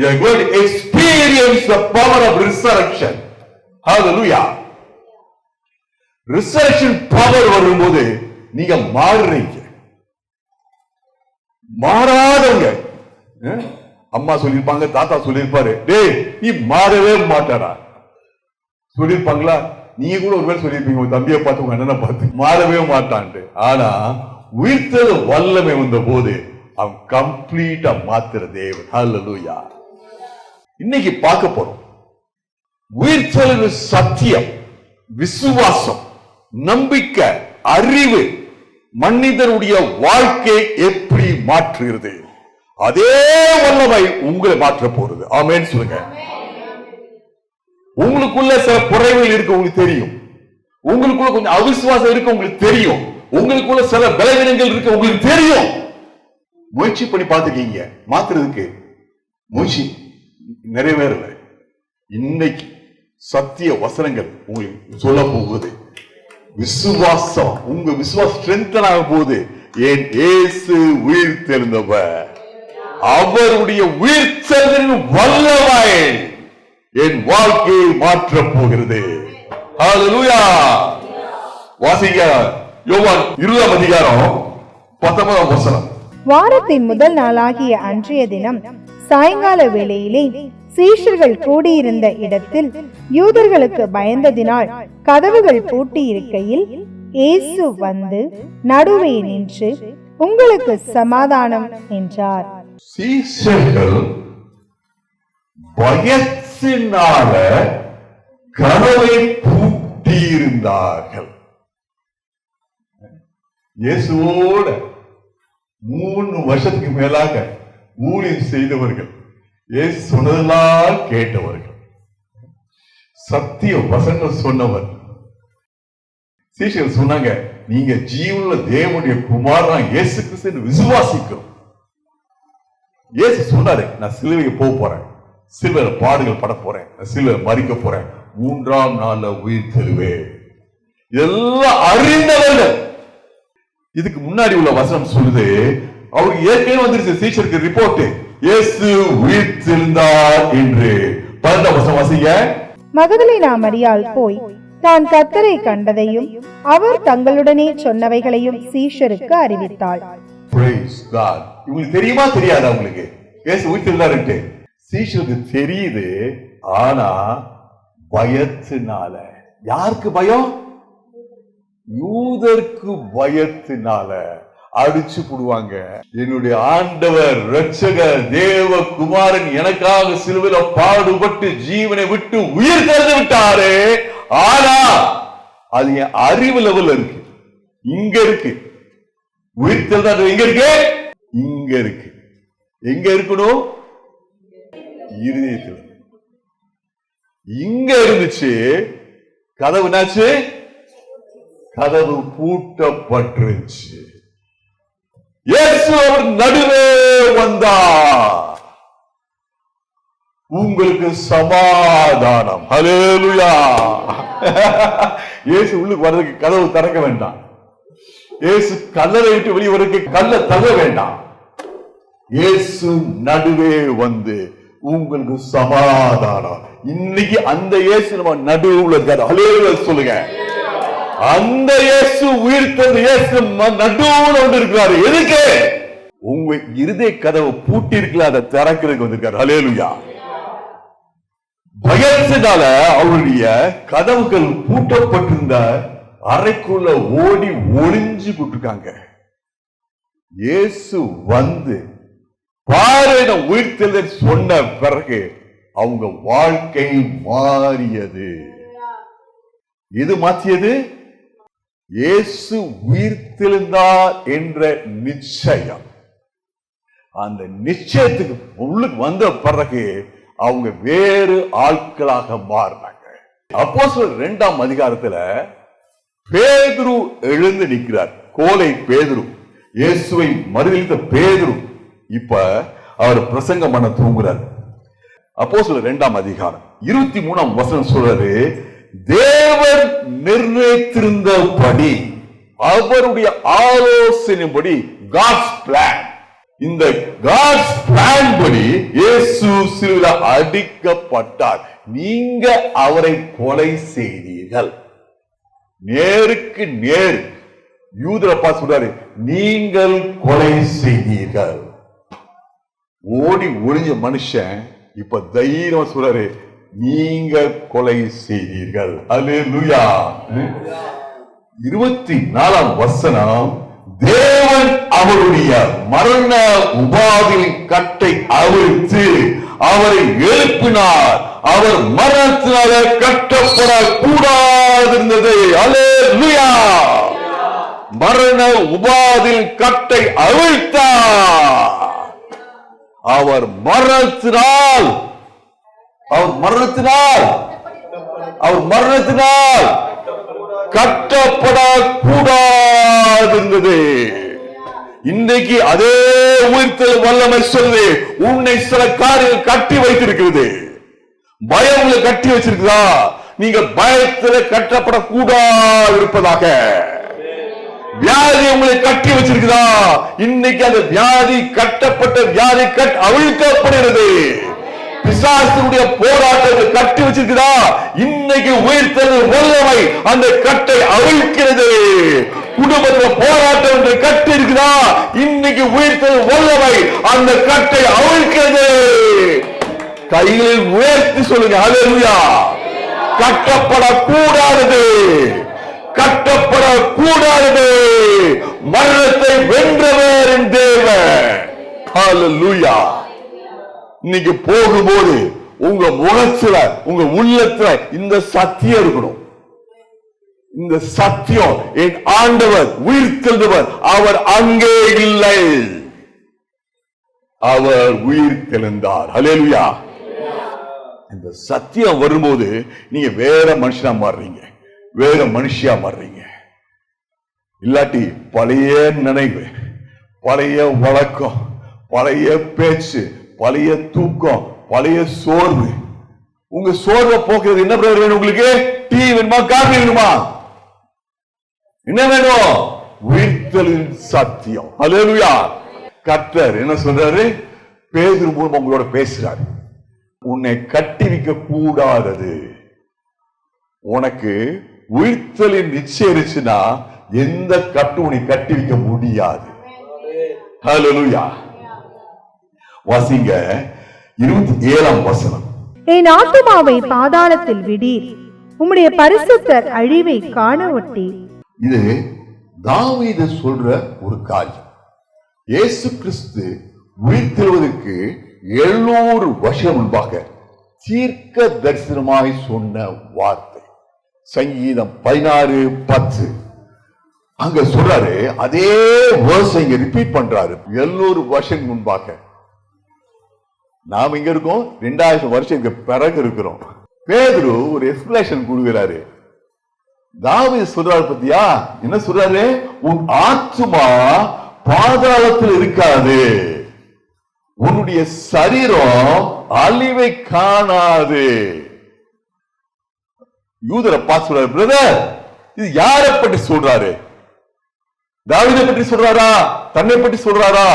You are going to experience the power of resurrection. Hallelujah. Resurrection power வரும்போது நீங்க மாறுறீங்க. மாறாதவங்க. அம்மா சொல்லிருப்பாங்க, தாத்தா சொல்லிருப்பாரு, டேய் நீ மாறவே மாட்டாடா சொல்லிருப்பாங்களா? நீங்க கூட ஒருவேளை சொல்லிருப்பீங்க, உங்க தம்பியை பார்த்து உங்க அண்ணனை பார்த்து மாறவே மாட்டான்ட்டு. ஆனா உயிர்த்தெழு வல்லமை வந்த போது அவன் கம்ப்ளீட்டா மாத்துற தேவன். ஹல்லேலூயா. இன்னைக்கு பார்க்க போறோம் உயிர்த்தெழு சத்தியம், விசுவாசம், நம்பிக்கை, அறிவு மனிதனுடைய வாழ்க்கை எப்படி மாற்றுகிறது. அதே வல்லமை உங்களை மாற்ற போறது. ஆமென் சொல்லுங்க. உங்களுக்குள்ள சில குறைகள் இருக்கு, உங்களுக்கு தெரியும். உங்களுக்குள்ள கொஞ்சம் அவிசுவாசம் இருக்கு, உங்களுக்கு தெரியும். உங்களுக்குள்ள சில பலவீனங்கள் இருக்கு, உங்களுக்கு தெரியும். முயற்சி பண்ணி பார்த்துக்கீங்க, மாத்துறதுக்கு முயற்சி நிறைவேறல. இன்னைக்கு சத்திய வசனங்கள் உங்களுக்கு சொல்ல போகுது. விசுவாசம், உங்க விசுவாசம் ஸ்ட்ரென்தன் ஆக போகுது. என் இயேசு உயிர் தெழுந்தவர், அவருடைய உயிர் தெழுதலின் வல்லமை என் வாழ்க்கையை மாற்ற போகிறது. ஹல்லேலூயா. வாசிங்க யோவான் 20ஆம் அதிகாரம் 19ஆம் வசனம். வாரத்தின் முதல் நாளாகிய அன்றைய தினம் சாயங்கால வேளையிலே சீஷர்கள் கூடியிருந்த இடத்தில் யூதர்களுக்கு பயந்ததினால் கதவுகள் பூட்டி இருக்கையில் இயேசு வந்து நடுவே நின்று, உங்களுக்கு சமாதானம் என்றார். சீஷர்கள் பயத்தினால கதவை பூட்டி இருந்தார்கள். இயேசுவோட 3 வருஷத்துக்கு மேலாக ஊழியம் செய்தவர்கள், இயேசு சொன்னதெல்லாம் கேட்டவர்கள், சத்திய வசனம் சொன்னவர். சீஷர்கள் சொன்னாங்க, நீங்க ஜீவனுள்ள தேவனுடைய குமாரன் இயேசு கிறிஸ்து விசுவாசிக்கிறோம். இயேசு சொன்னாரு, நான் சிலுவைக்கு போக போறேன், சிலுவையில பாடுகள் பட போறேன், சிலுவையில மரிக்க போறேன், 3ஆம் நாள்ல உயிர் தெழுவேன். இதெல்லாம் அறிந்தவர்கள். இதுக்கு முன்னாடி உள்ள வசனம் சொல்லுது, அவருக்கு ஏற்கனவே வந்துருச்சு சீஷருக்கு ரிப்போர்ட், இயேசு உயிர் தெழுந்தார் என்று. 12ஆம் வசனம் வாசிங்க. மகதலேனா மரியாள் போய் தான் கர்த்தரை கண்டதையும் அவர் தங்களுடனே சொன்னவைகளையும் சீஷருக்கு அறிவித்தாள். Praise God. உங்களுக்கு தெரியுமா தெரியாதா? உங்களுக்கு இயேசு உயிர் தெழுந்தாருன்னு சீஷருக்கு தெரியுது. ஆனா பயத்தினால, யாருக்கு பயம்? யூதருக்கு பயத்தினால அடிச்சு போடுவாங்க. என்னுடைய ஆண்டவர் இரட்சகர் தேவ குமாரன் எனக்காக சிலுவையில பாடுபட்டு ஜீவனை விட்டு உயிர் தெழுந்து விட்டாரே. ஆனா அது என் அறிவு லெவல்ல இருக்கு, இங்க இருக்கு. உயிர் தெழுந்தாரு எங்க இருக்கு? இங்க இருக்கு. எங்க இருக்கணும்? இருதயத்தில். இங்க இருந்துச்சு. கதவு என்னாச்சு? கதவு பூட்டப்பட்டுருச்சு. இயேசு அவர் நடுவே வந்தார். உங்களுக்கு சமாதானம். ஹல்லேலூயா. இயேசு உள்ளுக்கு வர்றதுக்கு கதவு திறக்க வேண்டாம். இயேசு கல்லறை விட்டு வெளியே வர்றதுக்கு கல்லை தள்ள வேண்டாம். இயேசு நடுவே வந்து உங்களுக்கு சமாதானம். இன்னைக்கு அந்த இயேசு நம்ம நடுவுல இருக்காரு. ஹல்லேலூயா சொல்லுங்க. அந்த இயேசு உயிர் தெழுந்த இயேசு நடுவுல வந்து இருக்கிறாரு. எதுக்கு? உங்க இருதய கதவு பூட்டி இருக்கல, அதை திறக்கிறதுக்கு வந்திருக்காரு. ஹல்லேலூயா. பயத்தினால அவருடைய கதவுகள் பூட்டப்பட்டிருந்த அறைக்குள்ள ஓடி ஒளிஞ்சு போட்டிருக்காங்க. இயேசு வந்து பாரு உயிர் தெழுந்த சொன்ன பிறகு அவங்க வாழ்க்கை மாறியது. இது மாற்றியது இயேசு உயிர் தெழுந்தார் என்ற நிச்சயம். அந்த நிச்சயத்துக்கு உள்ளுக்கு வந்த பிறகு அவங்க வேறு ஆட்களாக மாறினாங்க. அப்போஸ்தலர் 2ஆம் அதிகாரத்துல பேதுரு எழுந்து நிற்கிறார். கோலை பேதுரு, இயேசுவை மறுதலித்த பேதுரு இப்ப அவர் பிரசங்கம் பண்ண தூங்குறார். அப்போஸ்தலர் 2ஆம் அதிகாரம் 23ஆம் வசனம் சொல்றாரு, தேவன் நிர்ணயித்திருந்தபடி, அவருடைய ஆலோசனைப்படி, God's plan, இந்த காட்ஸ் பிளான் படி இயேசு சிலுவையில் அடிக்கப்பட்டார். நீங்க அவரை கொலை செய்தீர்கள். நேருக்கு நேர் யூதரப்பா சொல்றாரு, நீங்கள் கொலை செய்தீர்கள். ஓடி ஒளிஞ்ச மனுஷன் இப்ப தைரியம் சொல்றாரு, நீங்க கொலை செய்தீர்கள். அல்லேலூயா. 24ஆம் வசனம், தேவன் அவருடைய மரண உபாதியின் கட்டை அவிழ்த்து அவரை எழுப்பினார். அவர் மரணத்தினால கட்டப்படக்கூடாதிருந்தது. அல்லேலூயா. மரண உபாதியின் கட்டை அவிழ்த்தார். அவர் மரணத்தினால் கட்டப்படக்கூடாது. இன்றைக்கு அதே உயிர்த்தெழுதல் வல்லமை சொல்லுது, உன்னை சில காரியங்கள் கட்டி வைத்திருக்கிறது. பயம் கட்டி வச்சிருக்குதா? நீங்க பயத்தில் கட்டப்படக்கூடாது இருப்பதாக. வியாதி உங்களை கட்டி வச்சிருக்குதா? இன்னைக்கு அந்த வியாதி, கட்டப்பட்ட வியாதி அவிழ்க்கப்படுகிறது. பிசாசுடைய போராட்டத்தை கட்டி வச்சிருக்குதா? இன்னைக்கு உயிர்த்தெழுதல் வல்லமை அந்த கட்டை அவிழ்க்கிறது. குடும்பத்தில் போராட்டம் என்று கட்டி இருக்குதா? இன்னைக்கு உயிர்த்தெழுதல் வல்லமை அந்த கட்டை அவிழ்க்கிறது. கைகளில் உயர்த்தி சொல்லுங்க, அல்லேலூயா. கட்டப்படக்கூடாது, கட்டப்படக்கூடாது. மரணத்தை வென்றவர் என் தேவன். அல்லேலூயா. இன்னைக்கு போகும்போது உங்க முகத்துல, உங்க உள்ளத்துல இந்த சத்தியம் இருக்கணும். இந்த சத்தியம், என் ஆண்டவர் உயிர்த்தெழுந்தவர், அவர் அங்கே இல்லை, அவர் உயிர்த்தெழுந்தார். அல்லேலூயா. இந்த சத்தியம் வரும்போது நீங்க வேற மனுஷனா மாறுறீங்க, வேற மனுஷியா மாறுறீங்க. இல்லாட்டி பழைய நினைவு, பழைய வழக்கம், பழைய பேச்சு, பழைய தூக்கம், பழைய சோர்வு. உங்க சோர்வை போக்குறது என்ன வேணும் உங்களுக்கு? டீ வேணுமா, காபி வேணுமா? என்ன வேணும்? உயிர்த்தெழுதலின் சத்தியம். அல்லேலூயா. கர்த்தர் என்ன சொல்றாரு? பேதுரு மூலம் உங்களோட பேசுறாரு. உன்னை கட்டி வைக்க கூடாதது. உனக்கு உயிர்த்தெழுதல் நிச்சயிச்சுன்னா எந்த கட்டு உன்னை கட்டி வைக்க முடியாது. அல்லேலூயா. வாசிங்க 27ஆம் வசனம். என் ஆத்துமாவை பாதாளத்தில் விடீர், உம்முடைய பரிசுத்தர் அழிவை காண ஒட்டீர். இது தாவீது சொல்ற ஒரு காரியம். இயேசு கிறிஸ்து உயிர்த்தெழுவதற்கு 700 வருஷம் முன்பாக தீர்க்க தரிசனமாய் சொன்ன வார்த்தை. சங்கீதம் 16:10 அங்க சொல்றாரு. அதே வேர்ஸ் இங்க ரிப்பீட் பண்றாரு. 700 வருஷம் முன்பாக. நாம் இங்க இருக்கோம், 2000 வருஷம் பிறகு இருக்கிறோம். பேதுரு ஒரு எக்ஸ்பிளேஷன் கொடுக்கிறாரு. தாவீது சொல்றாரு, பத்தியா என்ன சொல்றாரு? உன் ஆத்துமா பாதாளத்தில் இருக்காது, உன்னுடைய சரீரம் அழிவை காணாது. யூதரை பார்த்து சொல்றாரு, பிரதர் இது யாரை பற்றி சொல்றாரு? தாவீதை பற்றி சொல்றாரா? தன்னை பற்றி சொல்றாரா?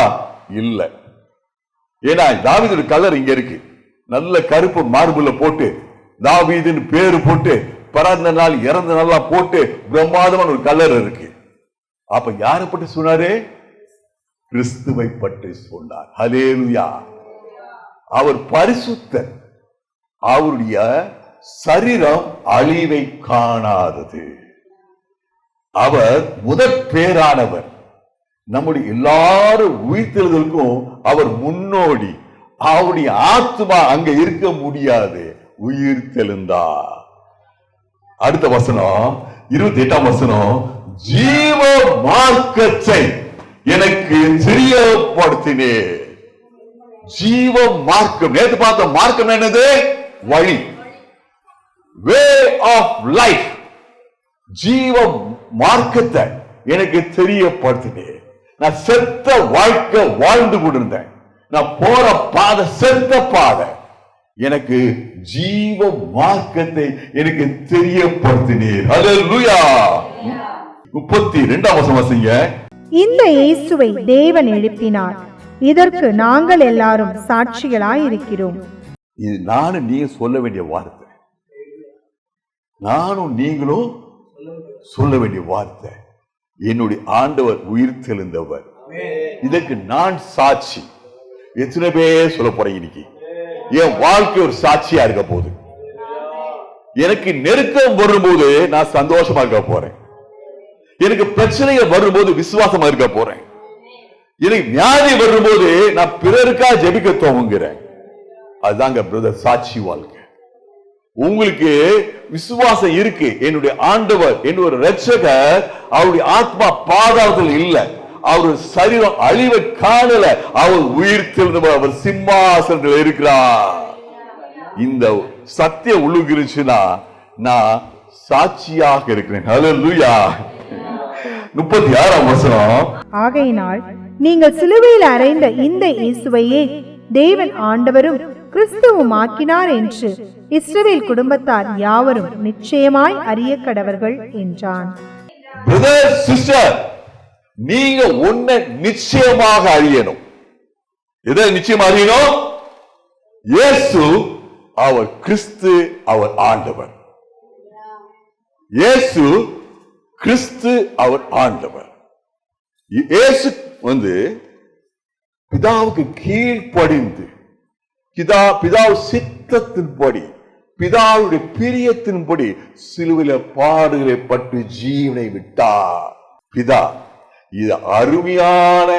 இல்ல. ஏன்னா தாவீது கலர் இங்க இருக்கு, நல்ல கருப்பு மார்புல போட்டு தாவீதுன்னு பேரு போட்டு, பிறந்த நாள் இறந்த நாளா போட்டு பிரம்மாதமான ஒரு கலர் இருக்கு. அப்ப யாரை பற்றி சொன்னாரு? கிறிஸ்துவை பற்றி சொன்னார். ஹல்லேலூயா. அவர் பரிசுத்தர், அவருடைய சரீரம் அழிவை காணாதது. அவர் முதற் பேரானவர். நம்முடைய எல்லாரும் உயிர்த்தெழுதலுக்கும் அவர் முன்னோடி. அவருடைய ஆத்மா அங்க இருக்க முடியாது, உயிர்த்தெழுந்தார். அடுத்த வசனம் 28ஆம் வசனம். ஜீவ மார்க்கத்தை எனக்கு தெரியப்படுத்தினேன். ஜீவ மார்க்கம், நேற்று பார்த்த மார்க்கம் என்னது? வழி, வே ஆஃப் லைஃப். ஜீவ மார்க்கத்தை எனக்கு தெரியப்படுத்தினேன். நான் செத்த வாழ்க்கை வாழ்ந்து கொண்டிருந்தேன். நான் போற பாதை செத்த பாதை. எனக்கு ஜீவ மார்க்கத்தை எனக்கு தெரியப்படுத்தினீர். அல்லேலூயா. 32ஆம் வசனம் வாசிங்க. இந்த இயேசுவை தேவன் எழுப்பினார், இதற்கு நாங்கள் எல்லாரும் சாட்சிகளாயிருக்கிறோம். இது நானும் நீங்க சொல்ல வேண்டிய வார்த்தை, நானும் நீங்களும் சொல்ல வேண்டிய வார்த்தை. என்னுடைய ஆண்டவர் உயிர் தெழுந்தவர், இதற்கு நான் சாட்சி. எத்தனை பேர் சொல்ல போறேன் இன்னைக்கு? என் வாழ்க்கை ஒரு சாட்சியா இருக்க போகுது. எனக்கு நெருக்கம் வரும்போது நான் சந்தோஷமா இருக்க போறேன். எனக்கு பிரச்சனைகள் வரும்போது விசுவாசமா இருக்க போறேன். எனக்கு வியாதி வரும்போது நான் பிறருக்கா ஜெபிக்க துவங்குறேன். அதுதாங்க பிரதர் சாட்சி வாழ்க்கை. உங்களுக்கு விசுவாசம் இருக்கு, என்னுடைய ஆண்டவர் என்னுடைய இரட்சகர் அவருடைய ஆத்மா பாதாளத்தில் இல்ல, அவர் சரீரம் அழிவை காணல, அவர் உயிர் தெழுந்தவர், அவர் சிம்மாசனத்தில் இருக்கிறார். இந்த சத்தியம் உள்ளுகிருச்சுன்னா நான் சாட்சியாக இருக்கிறேன். ஹல்லேலூயா. 36ஆம் வசனம். ஆகையினால் நீங்கள் சிலுவையில் அறைந்த இந்த இயேசுவையே தேவன் ஆண்டவரும் கிறிஸ்துவும் ஆக்கினார் என்று இஸ்ரவேல் குடும்பத்தார் யாவரும் நிச்சயமாய் அறிய கடவர்கள் என்றான். பிரதர் சிஸ்டர், நீங்க ஒன்ன நிச்சயமாக அறியணும். எதை நிச்சயமா அறியணும்? இயேசு அவர் கிறிஸ்து, அவர் ஆண்டவர். இயேசு கிறிஸ்து, அவர் ஆண்டவர். இயேசு பிதாவுக்கு கீழ்ப்படிந்து பிதாவு சித்தத்தின்படி பிதாவுடைய பிரியத்தின்படி சிலுவையில் பாடுகளை பட்டு ஜீவனை விட்டார். பிதா, இது அருமையான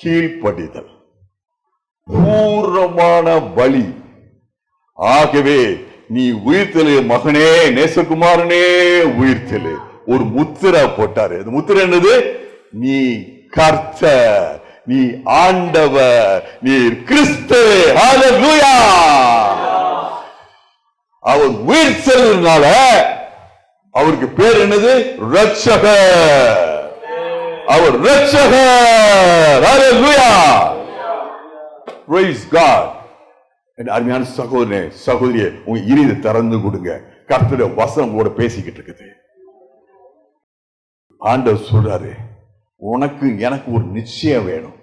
கீழ்ப்படிதல், பூர்ணமான பலி. ஆகவே நீ உயிர்த்தெழு மகனே, நேசகுமாரனே உயிர்த்தெழு. ஒரு முத்திரை போட்டாரு. அந்த முத்திரை என்னது? நீ கர்த்தர், நீ ஆண்டவர், நீ கிறிஸ்து. ஹல்லேலூயா. அவர் உயிர் செல்றதுனால அவருக்கு பேர் என்னது? இரட்சகர். அவர் இரட்சகர். ஹல்லேலூயா. Praise God. என் அருமையான சகோதரனே, சகோதரியே, உங்க இருதை திறந்து கொடுங்க. கர்த்தருடைய வசனம் கூட பேசிக்கிட்டு இருக்குது. ஆண்டவர் சொல்றாரு, உனக்கு எனக்கு ஒரு நிச்சயம் வேணும்.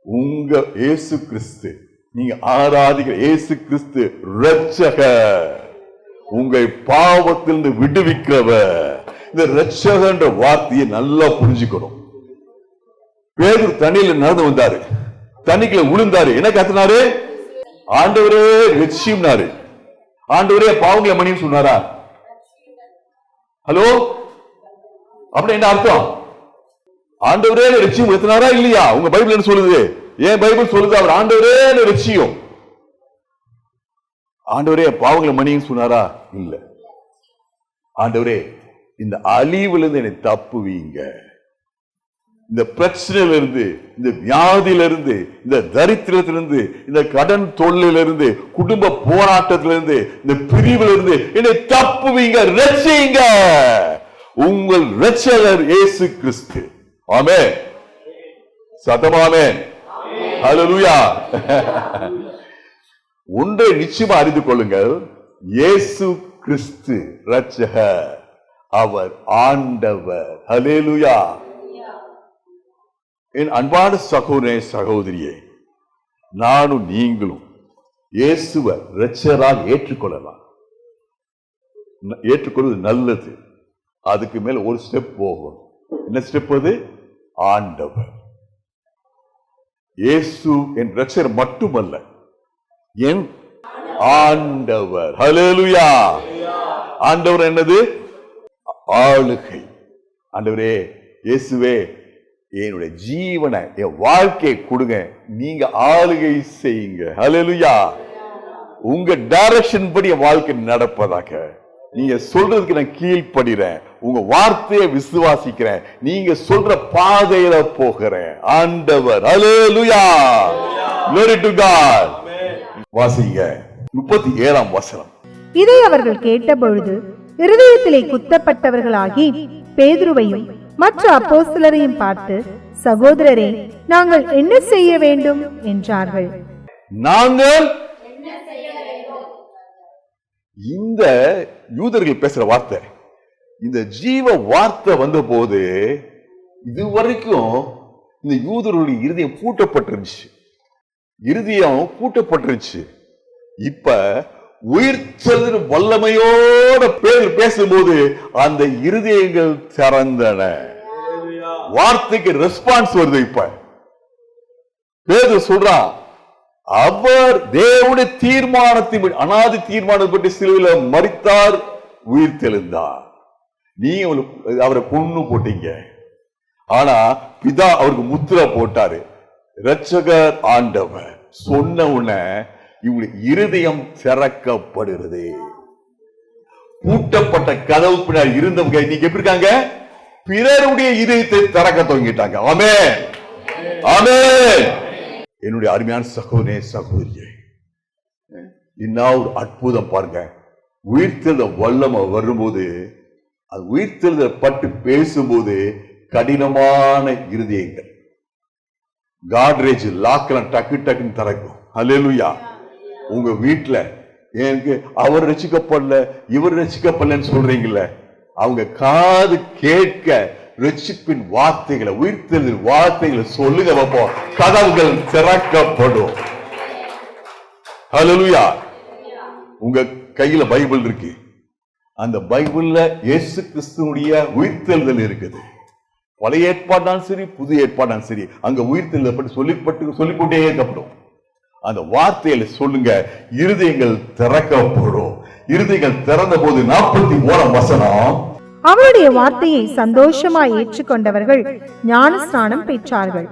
உங்க இயேசு கிறிஸ்து, நீங்க ஆராதிக்கிற இயேசு கிறிஸ்து இரட்சகர், உங்கள் பாவத்திலிருந்து விடுவிக்கிறவர். இந்த இரட்சகன்ற வார்த்தையை நல்லா புரிஞ்சுக்கணும். பேதுரு தண்ணியில நடந்து வந்தாரு, தண்ணிக்குள்ள விழுந்தாரு. என்ன கத்துனாரு? ஆண்டவரே ரட்சியும்னாரு. ஆண்டவரே பாவங்களை மன்னியும் சொன்னாரா? ஹலோ, அப்படி என்ன அர்த்தம்? ஆண்டவரே ரட்சியும் எடுத்தினாரா இல்லையா? உங்க பைபிள் என்ன சொல்லுது? ஏன் பைபிள் சொல்லுது அவர் ஆண்டவரே ரட்சியும். ஆண்டவரே பாவங்களை மன்னியும் சொன்னாரா? இல்ல. ஆண்டவரே இந்த அழிவிலிருந்து என்னை தப்புவீங்க, இந்த பிரச்சனையிலிருந்து, இந்த வியாதியிலிருந்து, இந்த தரித்திரத்திலிருந்து, இந்த கடன் தொல்லிலிருந்து, குடும்ப போராட்டத்திலிருந்து, இந்த பிரிவிலிருந்து என்னை தப்புவீங்க, ரட்சியுங்க. உங்கள் இரட்சகர் இயேசு கிறிஸ்து. ஆமென். சத்தமாமென். ஹல்லேலூயா. ஒன்றை நிச்சயமா அறிந்து கொள்ளுங்கள், இயேசு கிறிஸ்து இரட்சகர், அவர் ஆண்டவர். ஹல்லேலூயா. என் அன்பான சகோதரனே, சகோதரியே, நானும் நீங்களும் இயேசுவை இரட்சகராக ஏற்றுக்கொள்ளலாம். ஏற்றுக்கொள்வது நல்லது. அதுக்கு மேல ஒரு ஸ்டெப் போகும். என்ன ஸ்டெப் அது? ஆண்டவர். இயேசு என் இரட்சகர் மட்டுமல்ல, என் ஆண்டவர். ஹல்லேலூயா. ஆண்டவர் என்னது? ஆளுகை. ஆண்டவரே இயேசுவே, என்னுடைய ஜீவனை, என் வாழ்க்கையை கொடுங்க, நீங்க ஆளுகை செய்யுங்க. ஹல்லேலூயா. உங்க டைரக்ஷன் படி என் வாழ்க்கை நடப்பதாக. நீங்க சொல்றதுக்கு நான் கீழ்ப்படுகிறேன், உங்க வார்த்தையை விசுவாசிக்கிறேன், நீங்க சொல்ற பாதையில போகிறேன். ஆண்டவர். ஹல்லேலூயா. Glory to God. வாசிங்க 37ஆம் வசனம். இதை அவர்கள் கேட்டபொழுது இருதயத்திலே குத்தப்பட்டவர்களாகி பேதுருவையும் மற்ற அப்போஸ்தலரையும் பார்த்து, சகோதரரே, நாங்கள் என்ன செய்ய வேண்டும் என்றார்கள். நாங்கள் இந்த யூதர்கள் பேசுற வார்த்தை, இந்த ஜீவ வார்த்தை வந்த போது இதுவரைக்கும் இந்த யூதர்களுடைய இருதயம் பூட்டப்பட்டிருந்துச்சு. இருதயம் பூட்டப்பட்டிருந்துச்சு. இப்ப உயிர்த்தெழுதல் வல்லமையோட பேசும்போது அந்த இருதயங்கள் திறந்தன. வார்த்தைக்கு ரெஸ்பான்ஸ் வருது. இப்ப பேதுரு சொல்றான், அவர் தேவனுடைய தீர்மானத்தின் அனாதி தீர்மானத்தை பற்றி சிலுவையில் மரித்தார், உயிர்த்தெழுந்தார். நீங்க அவரை கொன்னு போட்டீங்க, ஆனா பிதா அவருக்கு முத்திரை போட்டாரு. இரட்சகர் ஆண்டவர் சொன்ன உடனே இவங்களுடைய இருதயம் திறக்கப்படுகிறது. பூட்டப்பட்ட கதவு பின்னாடி இருந்தவங்க இன்னைக்கு எப்படி இருக்காங்க? பிறருடைய இதயத்தை திறக்க துவங்கிட்டாங்க. ஆமென், ஆமென். என்னுடைய அருமையான சகோதரனே, சகோதரியே, இன்னும் ஒரு அற்புதம் பாருங்க. உயிர்த்தெழுதல் வல்லமை வரும்போது, அது உயிர்த்தெழுதல் பட்டு பேசும்போது கடினமான இருதயங்கள் காட்ரேஜ் லாக்கெல்லாம் டக்கு டக்குன்னு திறக்கும். அல்லேலூயா. உங்க வீட்டுல எனக்கு அவர் ரட்சிக்கப்படல, இவர் ரட்சிக்கப்படலன்னு சொல்றீங்கல்ல, அவங்க காது கேட்க ரட்சிப்பின் வார்த்தைகளை, உயிர்த்தெழுதல் வார்த்தைகளை சொல்லுங்க பார்ப்போம். கதவுகள் திறக்கப்படும். அல்லேலூயா. உங்க கையில பைபிள் இருக்கு. அந்த பைபிள்ல இயேசு கிறிஸ்துவுடைய உயிர்த்தெழுதல் இருக்குது. பழைய ஏற்பாடாலும் சரி, புதிய ஏற்பாடாலும் சரி, அங்க உயிர்த்தெழுதல் பற்றி சொல்லிக்கொண்டே இருக்கப்படும். அந்த வார்த்தையில சொல்லுங்க, இருதயங்கள் திறக்கப்படும். இருதயங்கள் திறந்த போது 41 வசனம், அவருடைய வார்த்தையை சந்தோஷமாய் ஏற்றுக்கொண்டவர்கள் ஞானஸ்நானம் பெற்றார்கள்.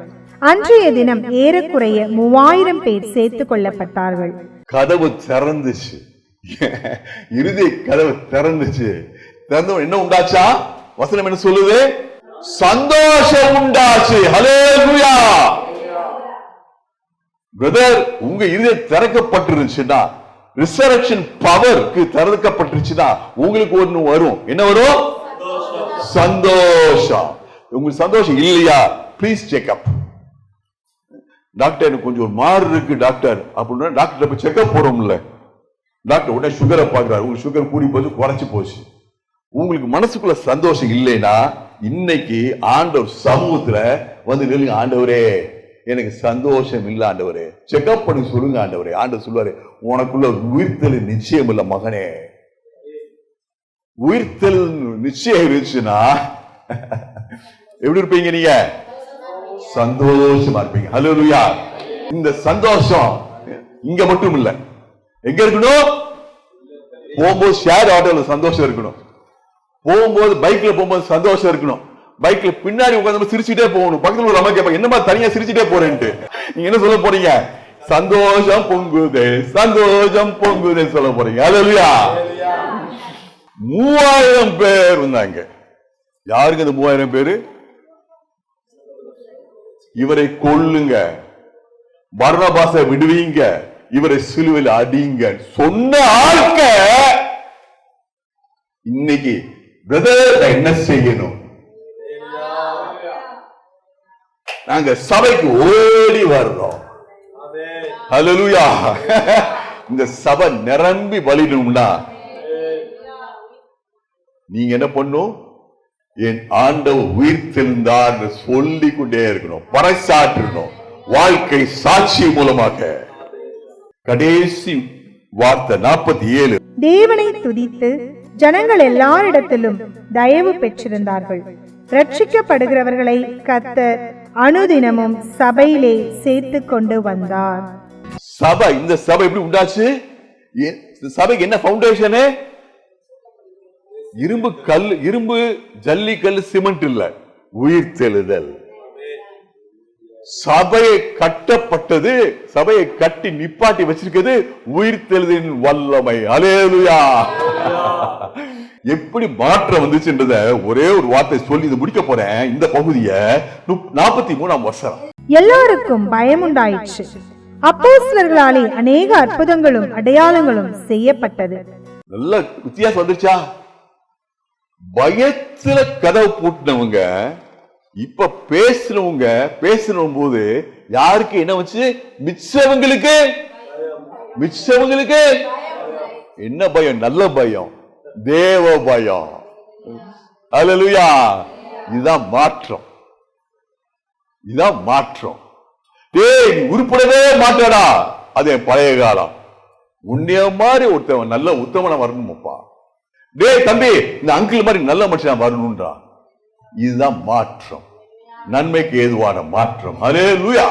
அன்றைய தினம் ஏறக்குறைய 3000 பேர் சேர்த்துக் கொள்ளப்பட்டார்கள். கதவு திறந்துச்சு. இருதய கதவு திறந்துச்சு. திறந்த என்ன உண்டாச்சா? வசனம் என்ன சொல்லுது? சந்தோஷம் உண்டாச்சு. ஹல்லேலூயா. பிரதர், உங்க இருதயம் திறக்கப்பட்டிருந்துச்சுன்னா, ரிசரக்ஷன் பவருக்கு திறக்கப்பட்டிருச்சுன்னா உங்களுக்கு ஒண்ணு வரும். என்ன வரும்? சந்தோஷம். உங்களுக்கு சந்தோஷம் இல்லையா? Please checkup. டாக்டர், எனக்கு கொஞ்சம் ஒரு மாறு இருக்கு டாக்டர் அப்படின்னா டாக்டர் போய் செக்அப் போறோம்ல. டாக்டர் உடனே சுகரை பாக்குறாரு. உங்களுக்கு சுகர் கூடி போச்சு, குறைச்சு போச்சு. உங்களுக்கு மனசுக்குள்ள சந்தோஷம் இல்லைன்னா இன்னைக்கு ஆண்டவர் சமூகத்துல வந்து நில்லுங்க. ஆண்டவரே, எனக்கு சந்தோஷம் இல்ல ஆண்டவரே, செக்அப் பண்ணி சொல்லுங்க ஆண்டவரே. ஆண்டவர் சொல்லுவாரு, உனக்குள்ள உயிர்த்தெழுதல் நிச்சயம் இல்ல மகனே. உயிர்த்தெழுதல் நிச்சயம் இருந்துச்சுன்னா எப்படி இருப்பீங்க? நீங்க சந்தோஷமா இருப்பீங்க. ஹல்லேலூயா. இந்த சந்தோஷம் இங்க மட்டும் இல்ல, எங்க இருக்கணும்? போகும்போது ஷேர் ஆட்டோல சந்தோஷம் இருக்கணும். போகும்போது பைக்ல போகும்போது சந்தோஷம் இருக்கணும். பைக்ல பின்னாடி உட்கார்ந்து சிரிச்சுட்டே போகணும். பக்கத்துல ஒரு அம்மா கேட்பாங்க, என்னமா தனியா சிரிச்சுட்டே போறேன்ட்டு. நீங்க என்ன சொல்ல போறீங்க? சந்தோஷம் பொங்குதே, சந்தோஷம் பொங்குதே சொல்ல போறீங்க. ஹல்லேலூயா. 3000 பேர் வந்தாங்க. யாருக்கு அந்த 3000 பேரு? இவரை கொல்லுங்க, பர்னபாசை விடுவீங்க, இவரை சிலுவையில் அடிங்க சொன்ன ஆட்க இன்னைக்கு பிரதர் என்ன செய்யணும்? நாங்க சபைக்கு ஓடி வர்றோம். ஹல்லேலூயா. இந்த சபை நிரம்பி வழியணும்னா நீங்க என்ன பண்ணும்? என் ஆண்டவர் உயிர்த்தெழுந்தார் சொல்லிக் கொண்டே இருக்கணும், பறைசாற்றணும். வாழ்க்கை சாட்சி மூலமாக. கடைசி வார்த்தை 47. தேவனை துதித்து ஜனங்கள் எல்லாரிடத்திலும் தயவு பெற்றிருந்தார்கள். ரட்சிக்கப்படுகிறவர்களை கர்த்தர் அனுதினமும் சபையிலே சேர்த்து கொண்டு வந்தார். சபை, இந்த சபை எப்படி உண்டாச்சு? சபைக்கு என்ன பவுண்டேஷனு? இரும்பு கல், இரும்பு ஜல்லி கல், சிமெண்ட் இல்ல, உயிர்த்தெழுதல். சபையை கட்டப்பட்டது, சபையை கட்டி நிப்பாட்டி வச்சிருக்கிறது உயிர்த்தெழுதலின் வல்லமை. ஹல்லேலூயா. எப்படி மாற்றம் வந்துச்சுன்றத ஒரே ஒரு வார்த்தை சொல்லி இதை முடிக்க போறேன். இந்த பகுதியை 43ஆம் வசனம். எல்லாருக்கும் பயமுண்டாயிற்று. அப்போஸ்தலர்களாலே அநேக அற்புதங்களும் அடையாளங்களும் செய்யப்பட்டது. நல்ல வித்தியாசம் வந்துச்சா? பயத்துல கதவு பூட்டினவங்க இப்ப பேசணும் போது யாருக்கு என்ன வச்சு? மிச்சவங்களுக்கு என்ன பயம்? நல்ல பயம், தேவ பயம். ஹல்லேலூயா. இதுதான் மாற்றம். இதுதான் மாற்றம். டேய், நீ உருப்படவே மாட்டடா, அது என் பழைய காலம். உன்னைய மாதிரி ஒருத்தவன் நல்ல உத்தமனா வரணுமப்பா. டேய் தம்பி, இந்த அங்கிள் மாதிரி நல்ல மனுஷன் வரணும்ன்றா. இதுதான் மாற்றம், நன்மைக்கு ஏதுவான மாற்றம். ஹல்லேலூயா.